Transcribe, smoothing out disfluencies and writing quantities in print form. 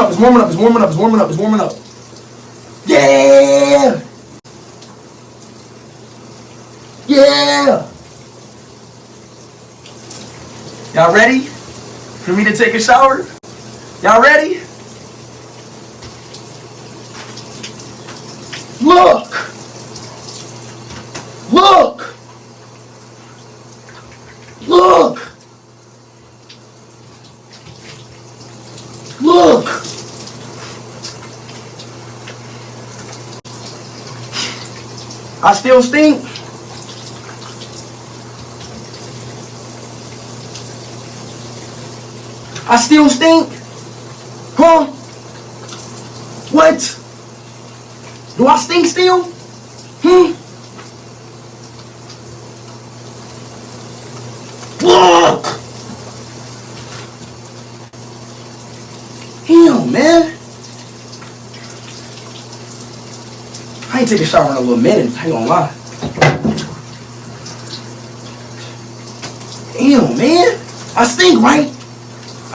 It's warming up, it's warming up, it's warming up, it's warming up. Yeah! Yeah! Y'all ready for me to take a shower? Y'all ready? Look! Look! Look! Look! I still stink. I still stink? Huh? What? Do I stink still? Look! Damn, man. I ain't taking a shower in a little minute, I ain't gonna lie. Damn, man. I stink, right?